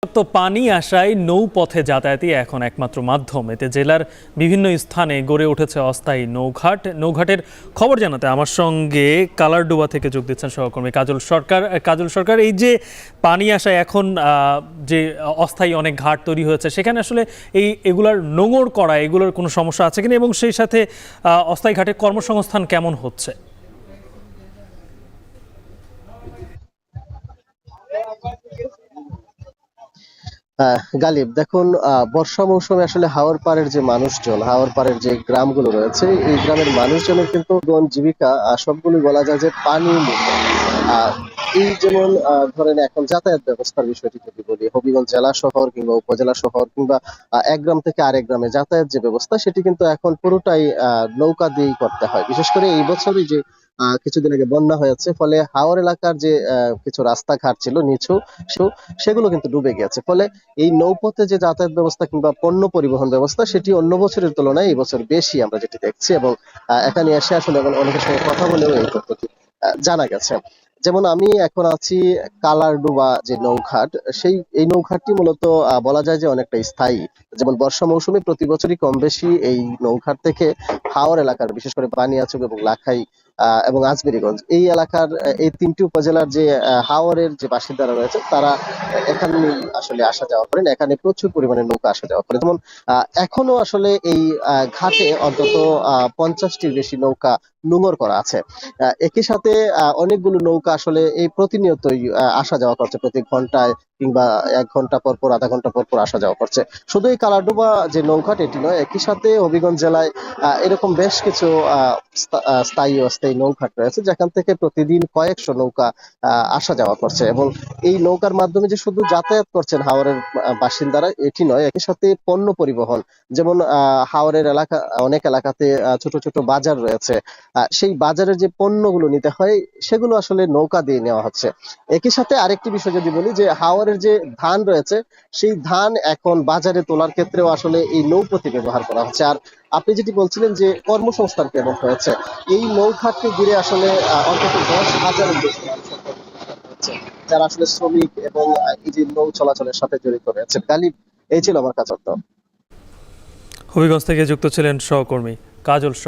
তো পানি আসায় নৌপথে যাতায়াতই এখন একমাত্র মাধ্যম। এতে জেলার বিভিন্ন স্থানে গড়ে উঠেছে অস্থায়ী নৌঘাটের খবর জানাতে আমার সঙ্গে কালারডুবা থেকে যোগ দিচ্ছেন সহকর্মী কাজল সরকার। এই যে পানি আসায় এখন যে অস্থায়ী অনেক ঘাট তৈরি হয়েছে, সেখানে আসলে এগুলার নোঙর করা, এগুলোর কোনো সমস্যা আছে কিনা, এবং সেই সাথে অস্থায়ী ঘাটের কর্মসংস্থান কেমন হচ্ছে? গালিব, দেখুন, বর্ষা মৌসুমে আসলে হাওর পাড়ের যে মানুষজন, হাওর পাড়ের যে গ্রামগুলো রয়েছে, এই গ্রামের মানুষজনের কিন্তু জীবিকা সবগুলো বলা যায় যে পানি নির্ভর। আহ, এই যেমন ধরেন এখন যাতায়াত ব্যবস্থার বিষয়টি যদি বলি, হবিগঞ্জ জেলা শহর কিংবা উপজেলা শহর কিংবা এক গ্রাম থেকে আরেক গ্রামে যাতায়াত যে ব্যবস্থা, সেটি কিন্তু এখন পুরোটাই নৌকা দিয়েই করতে হয়। বিশেষ করে এই বছরই যে কিছুদিন আগে বন্যা হয়েছে, ফলে হাওর এলাকার যে কিছু রাস্তাঘাট ছিল নিচু, সেগুলো কিন্তু ডুবে গেছে। ফলে এই নৌপথে যে যাতায়াত ব্যবস্থা কিংবা পণ্য পরিবহন ব্যবস্থা, সেটি অন্য বছরের তুলনায় এই বছর বেশি আমরা যেটি দেখছি। এবং এখানে এসে আসলে অনেকের সঙ্গে কথা বলেও এই তথ্যটি জানা গেছে। যেমন আমি এখন আছি কালারডুবা যে নৌঘাট, এই নৌঘাটটি মূলত বলা যায় যে অনেকটা স্থায়ী। যেমন বর্ষা মৌসুমে প্রতি বছরই কম বেশি এই নৌঘাট থেকে হাওর এলাকার, বিশেষ করে বানিয়াচং এবং লাখাই এবং আজমেরীগঞ্জ, এই এলাকার এই তিনটি উপজেলার যে হাওরের যে বাসিন্দারা রয়েছে, তারা এখানে আসলে আসা যাওয়া করেন। এখানে প্রচুর পরিমাণে নৌকা আসা যাওয়া করে। যেমন এখনো আসলে এই ঘাটে অন্তত 50টির বেশি নৌকা নোঙর করা আছে। একই সাথে অনেকগুলো নৌকা আসলে এই প্রতিনিয়তই আসা যাওয়া করছে, প্রতি ঘন্টায় কিংবা 1 ঘন্টা পর পর, আধা ঘন্টা পর পর আসা যাওয়া করছে। শুধু এই কালারডুবা যে নৌঘাট এটি নয়, একই সাথে হবিগঞ্জ জেলায় এরকম বেশ কিছু স্থায়ী অস্থায়ী নৌঘাট রয়েছে, যেখান থেকে প্রতিদিন কয়েকশো নৌকা আসা যাওয়া করছে। এবং এই নৌকার মাধ্যমে যে শুধু যাতায়াত করছেন হাওরের বাসিন্দারা এটি নয়, একই সাথে পণ্য পরিবহন, যেমন হাওরের অনেক এলাকাতে ছোট ছোট বাজার রয়েছে, সেই বাজারের যে পণ্যগুলো নিতে হয়, সেগুলো আসলে নৌকা দিয়ে নেওয়া হচ্ছে। একই সাথে আরেকটি বিষয় যদি বলি, যে হাওরের যে ধান রয়েছে, সেই ধান এখন বাজারে তোলার ক্ষেত্রেও আসলে এই নৌপথি ব্যবহার করা হচ্ছে। আর আপনি যেটি বলছিলেন যে কর্মসংস্থান কেমন হয়েছে, এই নৌঘাটকে ঘিরে আসলে অন্তত 10,000-এর বেশি মানুষের কর্মসংস্থান হচ্ছে, যারা আসলে শ্রমিক এবং এই যে নৌ চলাচলের সাথে জড়িত রয়েছে। গালিব, এই ছিল আমার কাছে। হবিগঞ্জ থেকে যুক্ত ছিলেন সহকর্মী কাজল।